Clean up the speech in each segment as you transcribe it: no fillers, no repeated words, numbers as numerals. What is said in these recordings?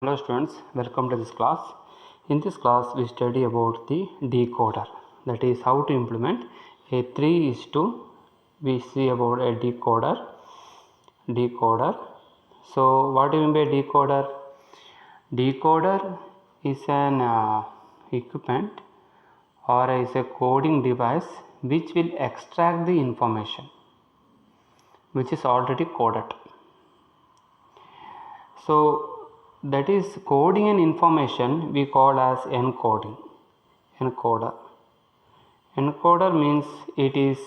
Hello students, welcome to this class. In this class we study about the decoder, that is how to implement a 3:2. We see about a decoder. So what do you mean by decoder? Decoder is an equipment or is a coding device which will extract the information which is already coded. So that is coding an information we call as encoder. Encoder means it is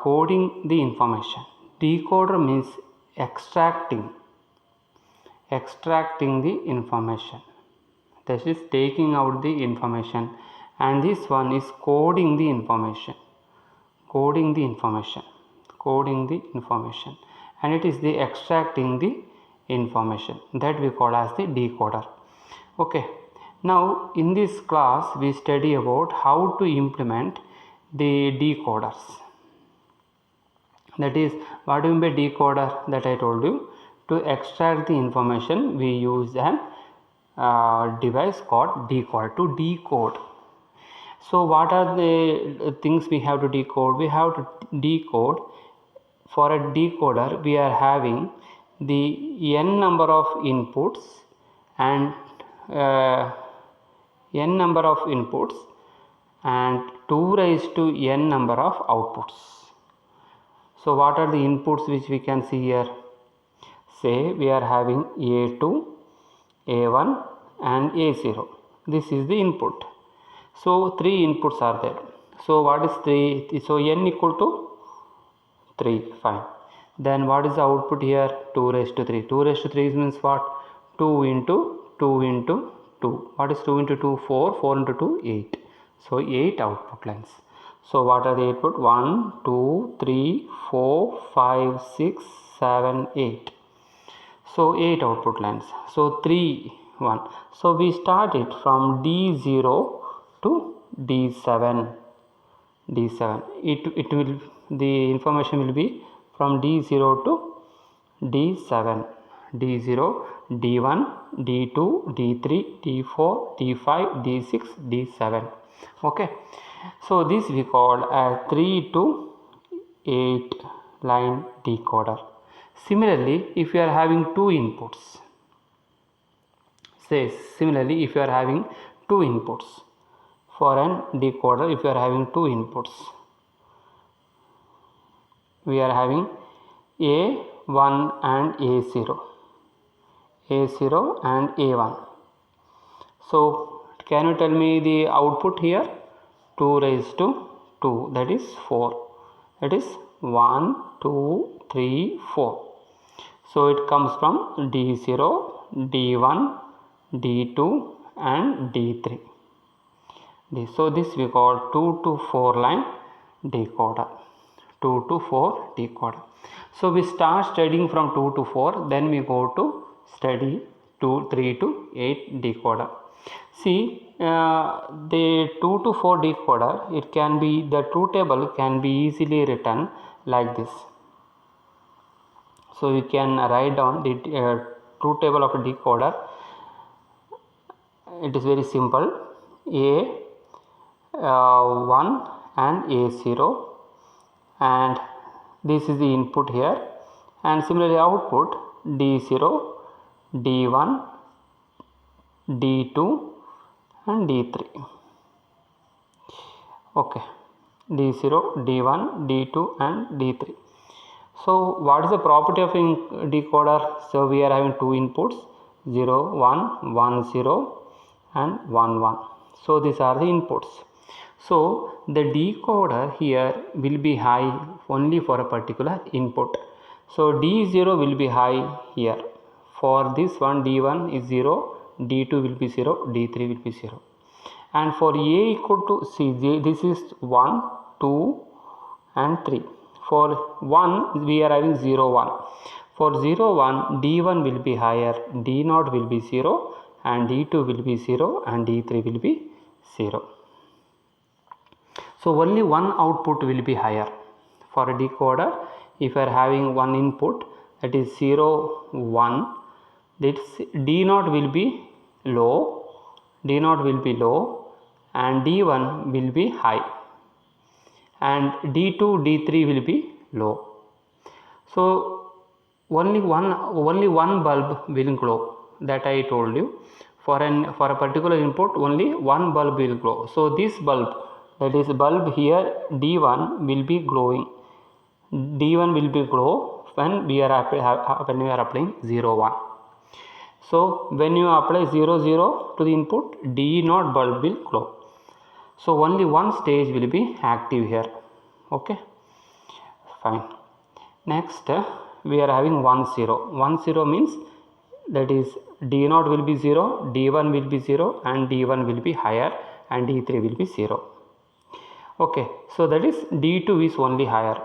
coding the information. Decoder means extracting the information, that is taking out the information, and this one is coding the information, and it is the extracting the information, that we call as the decoder. Okay, now in this class we study about how to implement the decoders. That is, what do you mean by decoder? That I told you, to extract the information we use an device called decoder to decode. So what are the things we have to decode? We have to decode. For a decoder we are having the n number of inputs and n number of inputs and 2 raised to n number of outputs. So what are the inputs which we can see here? Say we are having A2, A1 and A0. This is the input. So 3 inputs are there. So what is 3? So n equal to 3, fine. Then what is the output here? 2 raised to 3. 2 raised to 3 means what? 2 into 2 into 2. What is 2 into 2? 4. 4 into 2, 8. So 8 output lines. So what are the output? 1, 2, 3, 4, 5, 6, 7, 8. So 8 output lines. So 3, 1. So we start it from D0 to D7. It will, the information will be from D0 to D7. D0, D1, D2, D3, D4, D5, D6, D7. Okay. So this we call a 3 to 8 line decoder. Similarly, if you are having two inputs, if you are having two inputs for an decoder, if you are having two inputs, we are having A1 and A0 and A1. So can you tell me the output here? 2 raised to 2, that is 4. That is 1, 2, 3, 4. So it comes from D0, D1, D2 and D3. So this we call 2 to 4 line decoder. 2 to 4 decoder. So we start studying from 2 to 4, then we go to study 3 to 8 decoder. See, the 2 to 4 decoder, it can be, the truth table can be easily written like this. So you can write down the truth table of a decoder. It is very simple. A1 and A0, and this is the input here, and similarly output D0, D1, D2 and D3. Okay, D0, D1, D2 and D3. So what is the property of a decoder? So we are having two inputs, 0, 1, 1, 0 and 1, 1. So these are the inputs. So the decoder here will be high only for a particular input. So D0 will be high here. For this one, D1 is 0, D2 will be 0, D3 will be 0. And for A equal to CJ, this is 1, 2 and 3. For 1 we are having 0, 1. For 0, 1, D1 will be higher, D0 will be 0 and D2 will be 0 and D3 will be 0. So only one output will be higher. For a decoder, if you are having one input, that is 0, 1, this D0 will be low, D0 will be low, and D1 will be high, and D2, D3 will be low. So only one bulb will glow, that I told you. For a particular input, only one bulb will glow. So this bulb, that is bulb here, D1 will be glowing. D1 will be glow when we are applying 0 1. So when you apply 0 0 to the input, D0 bulb will glow. So only one stage will be active here. Okay, fine. Next we are having 1 0. 1 0 means that is D0 will be 0, D1 will be 0, and D1 will be higher, and D3 will be 0. Okay, so that is D2 is only higher,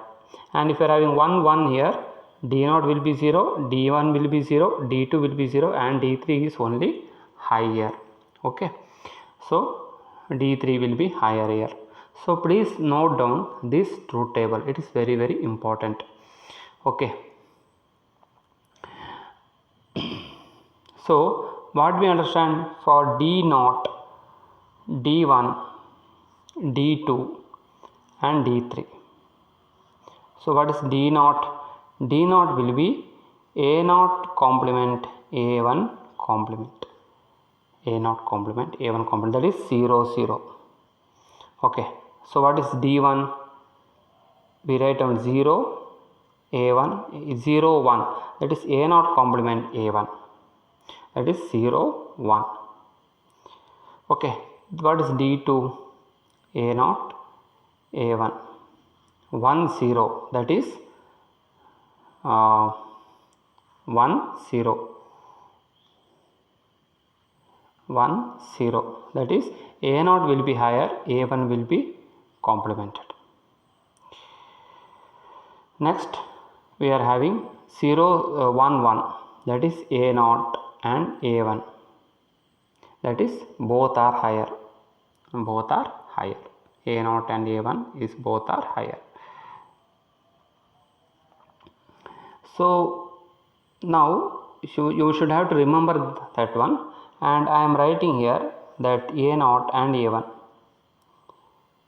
and if you are having 1 1 here, D0 will be 0, D1 will be 0, D2 will be 0, and D3 is only higher. Okay, so D3 will be higher here. So please note down this truth table, it is very very important. Okay, so what we understand for D0, D1, D2 and D3. So what is D0? D0 will be A0 complement A1 complement, A0 complement A1 complement, that is 0 0. Okay, so what is D1? We write down 0 A1 0 1, that is A0 complement A1, that is 0 1. Okay, what is D2? A0 A1 1 0, that is 1 0 1 0, that is A0 will be higher, A1 will be complemented. Next we are having 0 1 1, that is A0 and A1, that is both are higher, both are higher, A0 and A1 is both are higher. So now you should have to remember that one, and I am writing here that A0 and A1,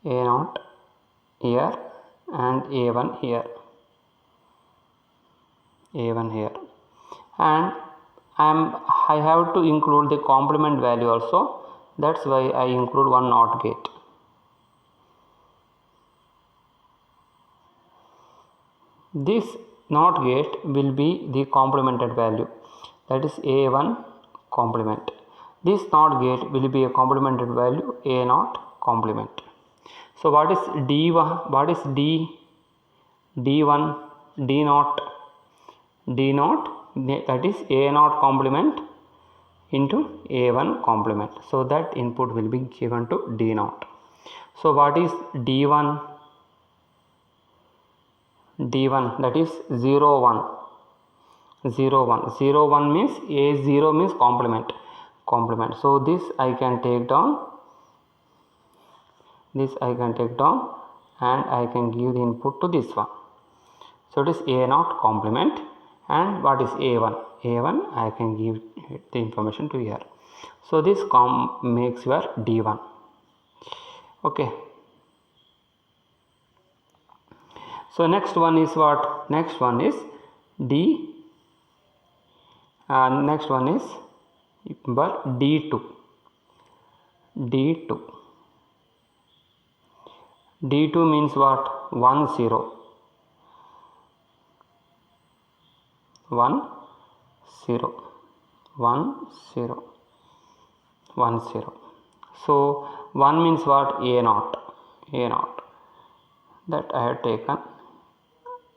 A0 here and A1 here, A1 here, and I have to include the complement value also, that's why I include one NOT gate. This NOT gate will be the complemented value, that is A1 complement. This NOT gate will be a complemented value A0 complement. So what is D1? What is D1? D0, that is A0 complement into A1 complement. So that input will be given to D0. So what is D1? D1, that is 0 1, 0 1, 0 1 means A0 means complement. So this I can take down, and I can give the input to this one. So it is A0 complement, and what is A1? A1 I can give the information to here. So this makes your D1. Okay. So next one is what? Next one is next one is D2. D2 means what? 1 0. 1 0 1 0 1 0. So 1 means what? A0, that I have taken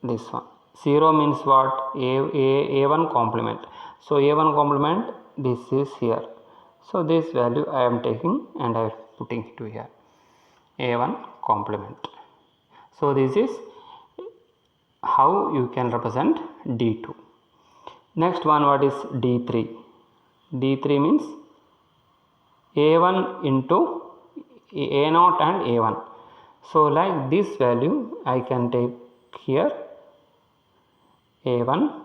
this one. 0 means what? A1 complement. So A1 complement, this is here. So this value I am taking and I am putting to here, A1 complement. So this is how you can represent D2. Next one, what is D3? D3 means A1 into A0 and A1. So like this value I can take here A1,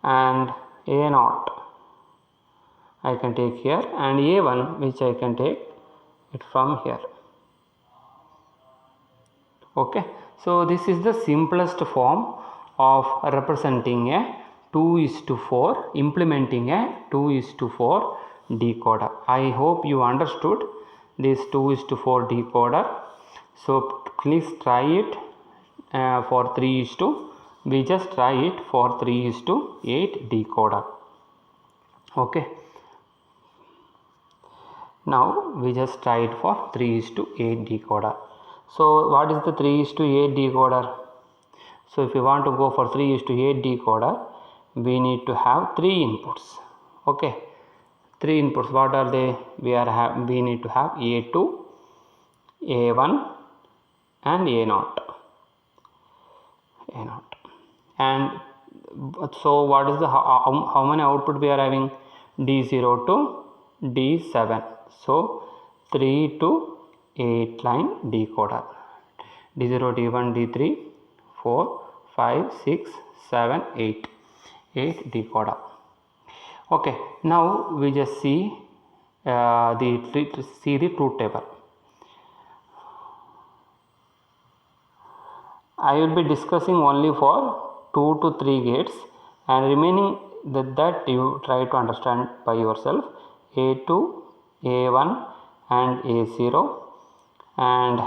and A0 I can take here, and A1 which I can take it from here. Okay, so this is the simplest form of representing a 2:4, implementing a 2:4 decoder. I hope you understood this 2:4 decoder. So please try it for 3:, we just try it for 3:8 decoder. Okay, now we just try it for 3:8 decoder. So what is the 3:8 decoder? So if you want to go for 3:8 decoder, we need to have 3 inputs. Okay, 3 inputs. What are they? We need to have A2, A1 and A0. And so what is the how many output we are having? D0 to D7. So 3 to 8 line decoder. D0, D1, D3, 4, 5, 6, 7, 8. 8 decoder. Okay, now we just see the truth table. I will be discussing only for 2 to 3 gates, and remaining that you try to understand by yourself. A2, A1 and A0, and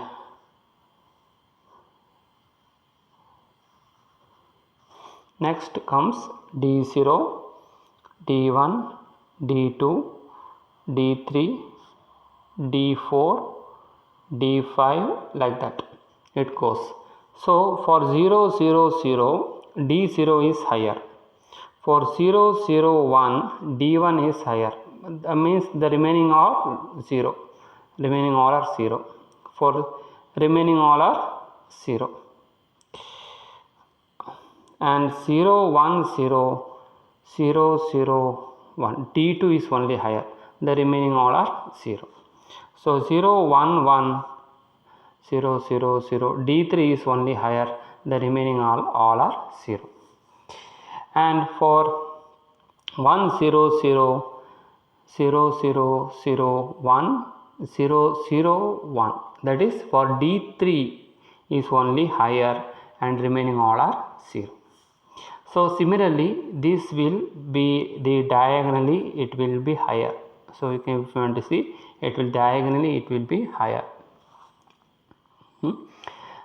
next comes D0, D1, D2, D3, D4, D5, like that it goes. So for 0, 0, 0, D0 is higher. For 0, 0, 1, D1 is higher. That means the remaining are 0. Remaining all are 0. For remaining all are 0. And 0, 1, 0, 0, 0, 1. D2 is only higher. The remaining all are 0. So 0, 1, 1, 0, 0, 0. D3 is only higher. The remaining all are 0. And for 1, 0, 0, 0, 0, 0, 1, 0, 0, 1. That is for D3 is only higher and remaining all are 0. So similarly, this will be the diagonally, it will be higher. So you can, if you want to see, it will diagonally, it will be higher.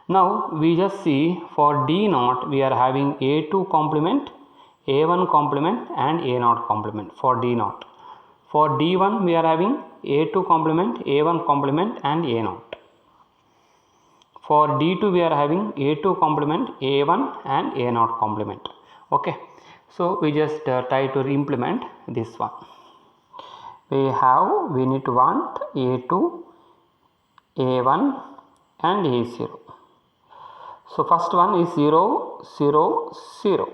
Now we just see for D0 we are having A2 complement, A1 complement and A0 complement for D0. For D1 we are having A2 complement, A1 complement and A0. For D2 we are having A2 complement, A1 and A0 complement. Okay, so we just try to implement this one. We need to want A2, A1 and A0. So first one is 0, 0, 0.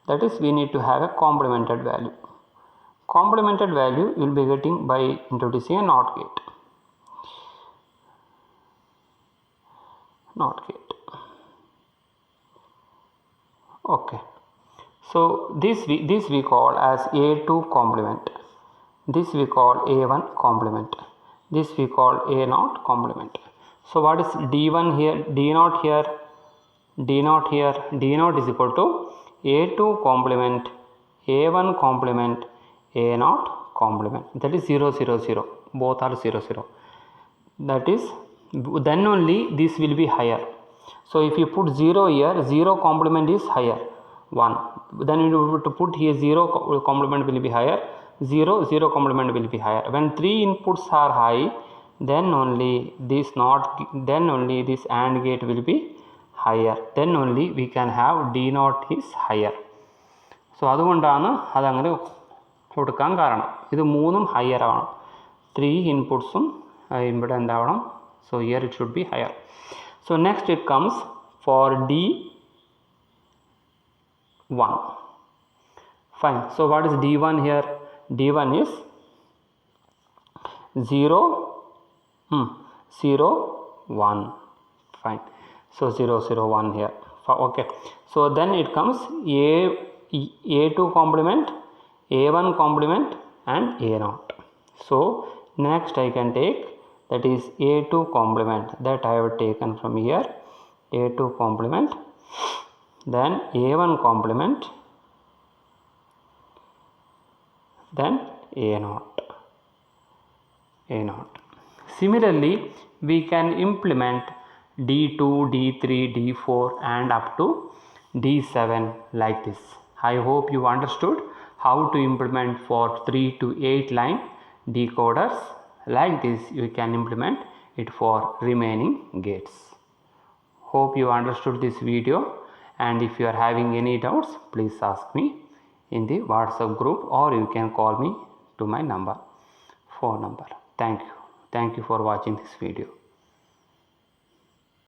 That is, we need to have a complemented value. Complemented value you will be getting by introducing a NOT gate. NOT gate. Okay. So this we call as A2 complement. This we call A1 complement. This we call A0 complement. So what is D1 here? D0 here. D0 here. D0 is equal to A2 complement, A1 complement, A0 complement. That is 0, 0, 0. Both are 0, 0. That is, then only this will be higher. So if you put 0 here, 0 complement is higher. 1. Then you have to put here 0 complement will be higher. 0, 0 complement will be higher. When 3 inputs are high, then only this AND gate will be higher. Then only we can have D0 is higher. So അതുകൊണ്ടാണ് അതങ്ങനെ കൊടുക്കാൻ കാരണം. ഇത് മൂന്നും higher ആവണം. 3 ഇൻപുട്സും ഇവിടെ എന്താവണം? So here it should be higher. So next it comes for D1. Fine. So what is D1 here? D1 is 0, 0, 1. Fine. So 0, 0, 1 here. Okay. So then it comes A2 complement, A1 complement and A0. So next I can take, that is A2 complement, that I have taken from here, A2 complement, then A1 complement, then A0. Similarly, we can implement D2, D3, D4 and up to D7 like this. I hope you understood how to implement for 3 to 8 line decoders. Like this you can implement it for remaining gates. Hope you understood this video, and if you are having any doubts, please ask me in the WhatsApp group, or you can call me to my phone number. Thank you for watching this video.